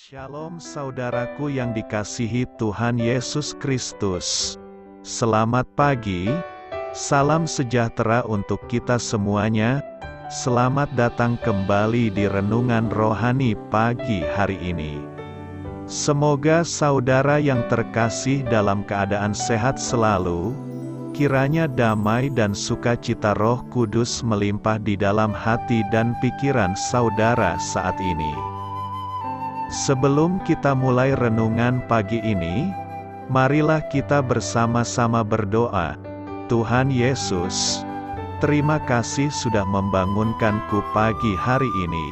Shalom saudaraku yang dikasihi Tuhan Yesus Kristus. Selamat pagi, salam sejahtera untuk kita semuanya. Selamat datang kembali di Renungan Rohani pagi hari ini. Semoga saudara yang terkasih dalam keadaan sehat selalu. Kiranya damai dan sukacita Roh Kudus melimpah di dalam hati dan pikiran saudara saat ini. Sebelum kita mulai renungan pagi ini, marilah kita bersama-sama berdoa. Tuhan Yesus, terima kasih sudah membangunkanku pagi hari ini.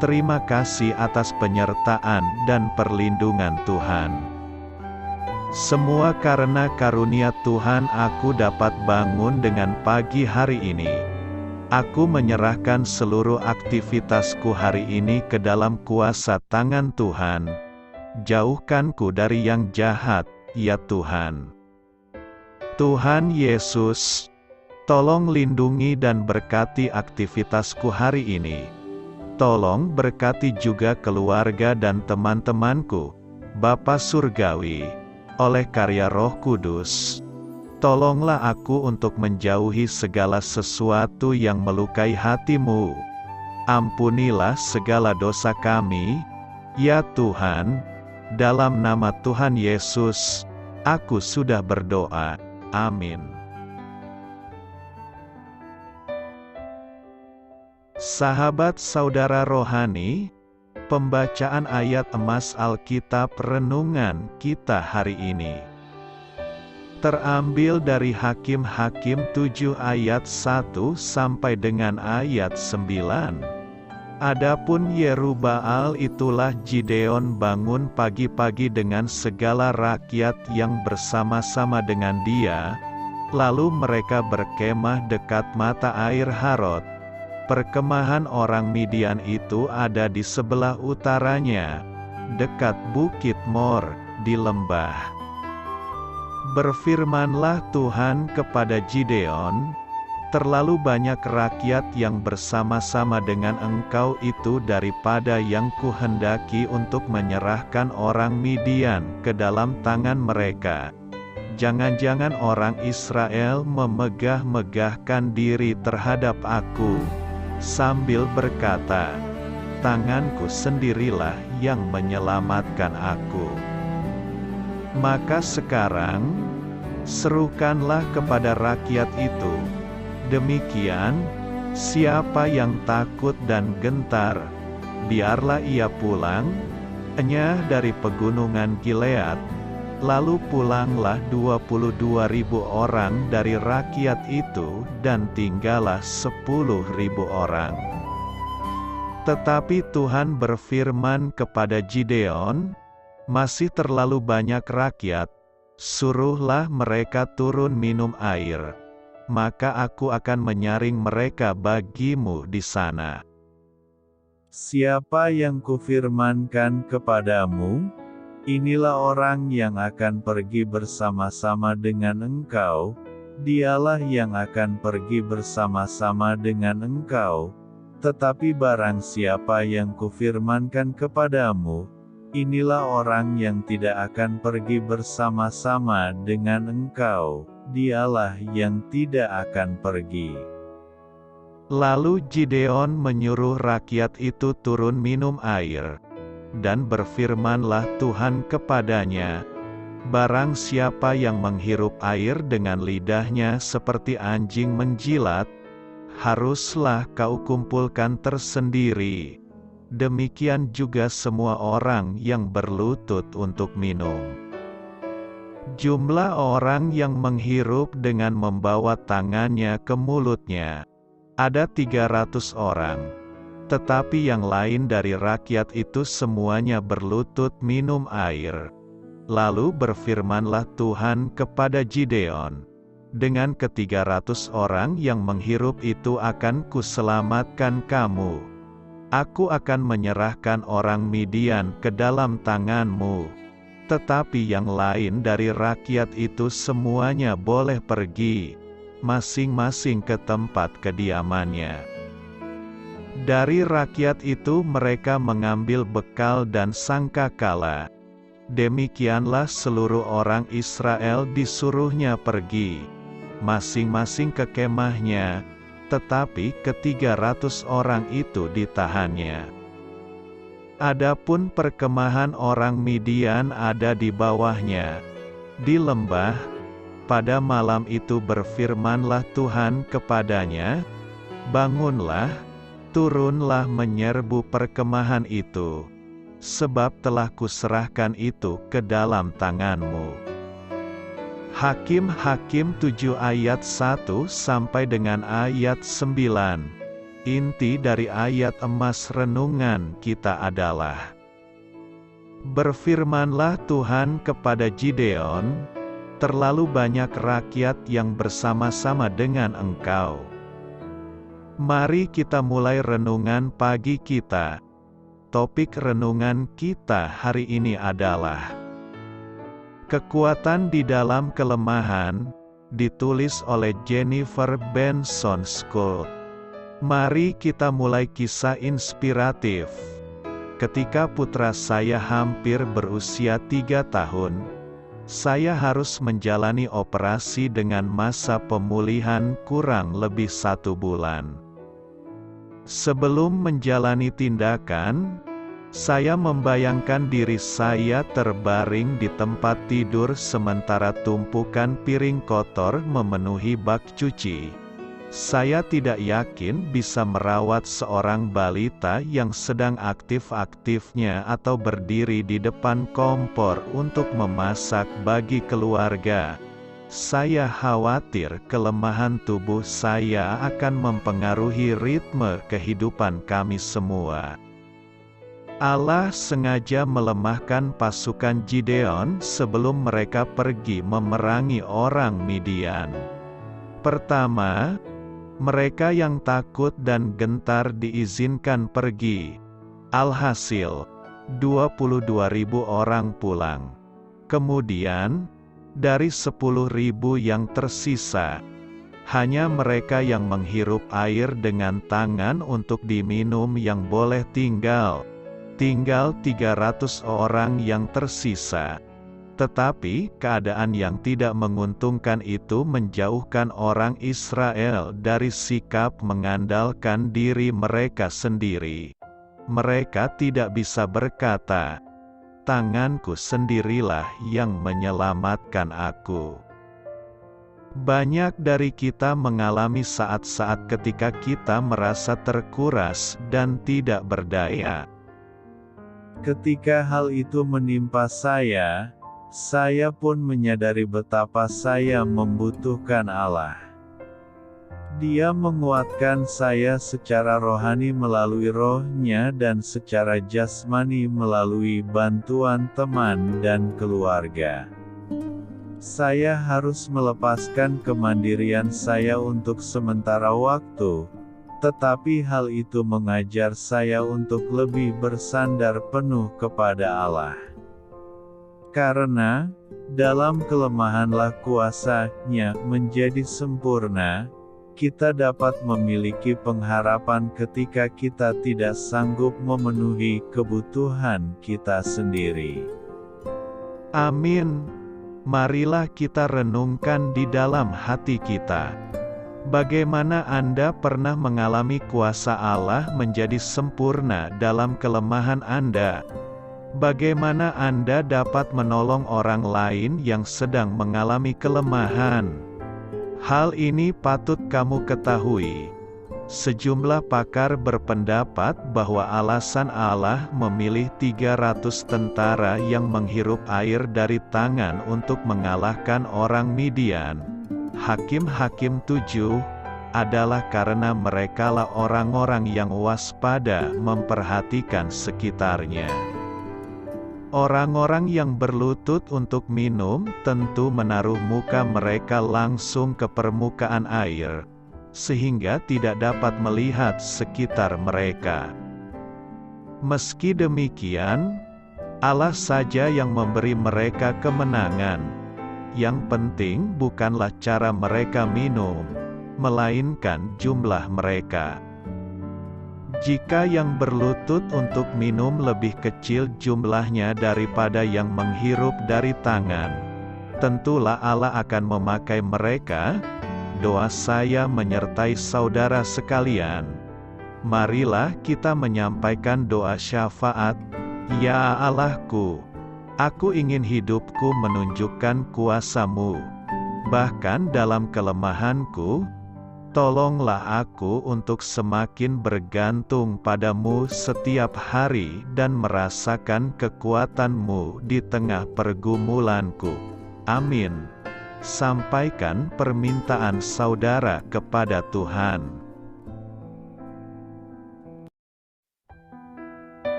Terima kasih atas penyertaan dan perlindungan Tuhan. Semua karena karunia Tuhan aku dapat bangun dengan pagi hari ini. Aku menyerahkan seluruh aktivitasku hari ini ke dalam kuasa tangan Tuhan. Jauhkanku dari yang jahat, ya Tuhan. Tuhan Yesus, tolong lindungi dan berkati aktivitasku hari ini. Tolong berkati juga keluarga dan teman-temanku, Bapa Surgawi, oleh karya Roh Kudus. Tolonglah aku untuk menjauhi segala sesuatu yang melukai hati-Mu. Ampunilah segala dosa kami, ya Tuhan. Dalam nama Tuhan Yesus, aku sudah berdoa. Amin. Sahabat saudara rohani, pembacaan ayat emas Alkitab renungan kita hari ini terambil dari Hakim-Hakim 7 ayat 1 sampai dengan ayat 9. Adapun Yerubbaal itulah Gideon bangun pagi-pagi dengan segala rakyat yang bersama-sama dengan dia, lalu mereka berkemah dekat mata air Harod. Perkemahan orang Midian itu ada di sebelah utaranya, dekat Bukit Mor, di lembah. Berfirmanlah Tuhan kepada Gideon, terlalu banyak rakyat yang bersama-sama dengan engkau itu daripada yang kuhendaki untuk menyerahkan orang Midian ke dalam tangan mereka. Jangan-jangan orang Israel memegah-megahkan diri terhadap aku, sambil berkata, tanganku sendirilah yang menyelamatkan aku. Maka sekarang, serukanlah kepada rakyat itu. Demikian, siapa yang takut dan gentar, biarlah ia pulang, enyah dari pegunungan Gilead. Lalu pulanglah 22.000 orang dari rakyat itu dan tinggallah 10.000 orang. Tetapi Tuhan berfirman kepada Gideon, masih terlalu banyak rakyat, suruhlah mereka turun minum air, maka aku akan menyaring mereka bagimu di sana. Siapa yang kufirmankan kepadamu, inilah orang yang akan pergi bersama-sama dengan engkau, dialah yang akan pergi bersama-sama dengan engkau. Tetapi barang siapa yang kufirmankan kepadamu, inilah orang yang tidak akan pergi bersama-sama dengan engkau, dialah yang tidak akan pergi. Lalu Gideon menyuruh rakyat itu turun minum air, dan berfirmanlah Tuhan kepadanya, barang siapa yang menghirup air dengan lidahnya seperti anjing menjilat, haruslah kau kumpulkan tersendiri. Demikian juga semua orang yang berlutut untuk minum. Jumlah orang yang menghirup dengan membawa tangannya ke mulutnya ada 300 orang. Tetapi yang lain dari rakyat itu semuanya berlutut minum air. Lalu berfirmanlah Tuhan kepada Gideon, dengan ke-300 orang yang menghirup itu akan kuselamatkan kamu. Aku akan menyerahkan orang Midian ke dalam tanganmu. Tetapi yang lain dari rakyat itu semuanya boleh pergi, masing-masing ke tempat kediamannya. Dari rakyat itu mereka mengambil bekal dan sangkakala. Demikianlah seluruh orang Israel disuruhnya pergi, masing-masing ke kemahnya, tetapi ke-300 orang itu ditahannya. Adapun perkemahan orang Midian ada di bawahnya, di lembah. Pada malam itu berfirmanlah Tuhan kepadanya, "Bangunlah, turunlah menyerbu perkemahan itu, sebab telah kuserahkan itu ke dalam tanganmu." Hakim-Hakim 7 ayat 1 sampai dengan ayat 9. Inti dari ayat emas renungan kita adalah: Berfirmanlah Tuhan kepada Gideon, "Terlalu banyak rakyat yang bersama-sama dengan engkau." Mari kita mulai renungan pagi kita. Topik renungan kita hari ini adalah Kekuatan di dalam kelemahan, ditulis oleh Jennifer Benson Scott. Mari kita mulai kisah inspiratif. Ketika putra saya hampir berusia 3 tahun, saya harus menjalani operasi dengan masa pemulihan kurang lebih 1 bulan. Sebelum menjalani tindakan, saya membayangkan diri saya terbaring di tempat tidur sementara tumpukan piring kotor memenuhi bak cuci. Saya tidak yakin bisa merawat seorang balita yang sedang aktif-aktifnya atau berdiri di depan kompor untuk memasak bagi keluarga. Saya khawatir kelemahan tubuh saya akan mempengaruhi ritme kehidupan kami semua. Allah sengaja melemahkan pasukan Gideon sebelum mereka pergi memerangi orang Midian. Pertama, mereka yang takut dan gentar diizinkan pergi. Alhasil, 22.000 orang pulang. Kemudian, dari 10.000 yang tersisa, hanya mereka yang menghirup air dengan tangan untuk diminum yang boleh tinggal 300 orang yang tersisa. Tetapi, keadaan yang tidak menguntungkan itu menjauhkan orang Israel dari sikap mengandalkan diri mereka sendiri. Mereka tidak bisa berkata, "Tanganku sendirilah yang menyelamatkan aku." Banyak dari kita mengalami saat-saat ketika kita merasa terkuras dan tidak berdaya. Ketika hal itu menimpa saya pun menyadari betapa saya membutuhkan Allah. Dia menguatkan saya secara rohani melalui Roh-Nya dan secara jasmani melalui bantuan teman dan keluarga. Saya harus melepaskan kemandirian saya untuk sementara waktu, tetapi hal itu mengajar saya untuk lebih bersandar penuh kepada Allah. Karena, dalam kelemahanlah kuasa-Nya menjadi sempurna, kita dapat memiliki pengharapan ketika kita tidak sanggup memenuhi kebutuhan kita sendiri. Amin. Marilah kita renungkan di dalam hati kita. Bagaimana Anda pernah mengalami kuasa Allah menjadi sempurna dalam kelemahan Anda? Bagaimana Anda dapat menolong orang lain yang sedang mengalami kelemahan? Hal ini patut kamu ketahui. Sejumlah pakar berpendapat bahwa alasan Allah memilih 300 tentara yang menghirup air dari tangan untuk mengalahkan orang Midian, Hakim-Hakim 7, adalah karena merekalah orang-orang yang waspada memperhatikan sekitarnya. Orang-orang yang berlutut untuk minum tentu menaruh muka mereka langsung ke permukaan air, sehingga tidak dapat melihat sekitar mereka. Meski demikian, Allah saja yang memberi mereka kemenangan. Yang penting bukanlah cara mereka minum, melainkan jumlah mereka. Jika yang berlutut untuk minum lebih kecil jumlahnya daripada yang menghirup dari tangan, tentulah Allah akan memakai mereka. Doa saya menyertai saudara sekalian. Marilah kita menyampaikan doa syafaat. Ya Allahku, aku ingin hidupku menunjukkan kuasa-Mu. Bahkan dalam kelemahanku, tolonglah aku untuk semakin bergantung padamu setiap hari dan merasakan kekuatan-Mu di tengah pergumulanku. Amin. Sampaikan permintaan saudara kepada Tuhan.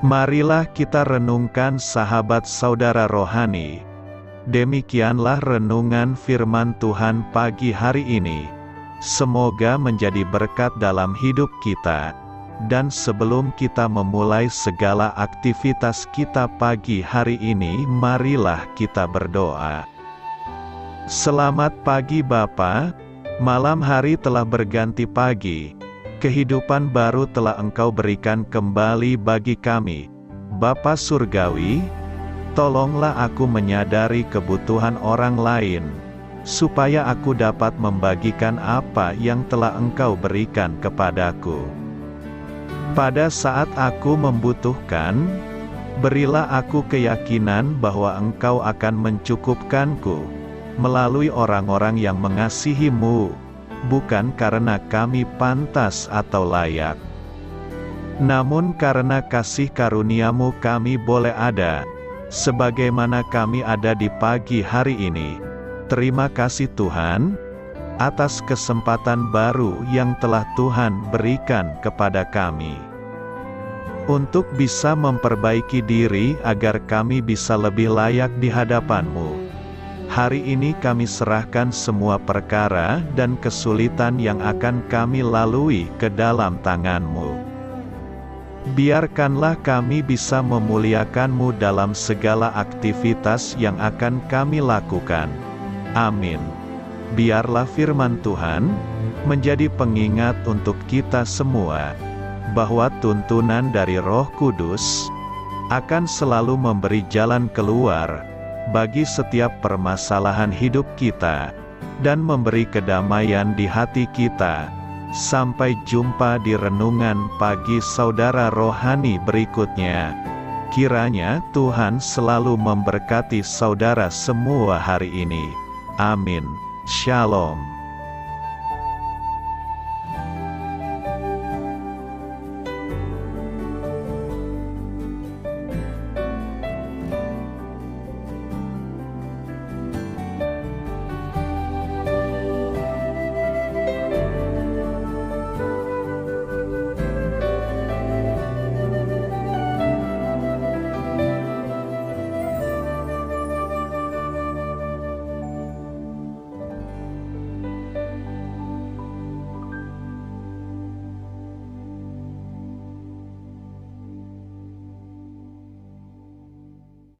Marilah kita renungkan sahabat saudara rohani. Demikianlah renungan firman Tuhan pagi hari ini. Semoga menjadi berkat dalam hidup kita. Dan sebelum kita memulai segala aktivitas kita pagi hari ini, marilah kita berdoa. Selamat pagi Bapa, malam hari telah berganti pagi. Kehidupan baru telah Engkau berikan kembali bagi kami. Bapa Surgawi, tolonglah aku menyadari kebutuhan orang lain, supaya aku dapat membagikan apa yang telah Engkau berikan kepadaku. Pada saat aku membutuhkan, berilah aku keyakinan bahwa Engkau akan mencukupkanku, melalui orang-orang yang mengasihi-Mu, bukan karena kami pantas atau layak, namun karena kasih karunia-Mu kami boleh ada, sebagaimana kami ada di pagi hari ini. Terima kasih Tuhan, atas kesempatan baru yang telah Tuhan berikan kepada kami, untuk bisa memperbaiki diri agar kami bisa lebih layak di hadapan-Mu. Hari ini kami serahkan semua perkara dan kesulitan yang akan kami lalui ke dalam tangan-Mu. Biarkanlah kami bisa memuliakan-Mu dalam segala aktivitas yang akan kami lakukan. Amin. Biarlah firman Tuhan menjadi pengingat untuk kita semua, bahwa tuntunan dari Roh Kudus akan selalu memberi jalan keluar bagi setiap permasalahan hidup kita, dan memberi kedamaian di hati kita. Sampai jumpa di renungan pagi saudara rohani berikutnya. Kiranya Tuhan selalu memberkati saudara semua hari ini. Amin. Shalom.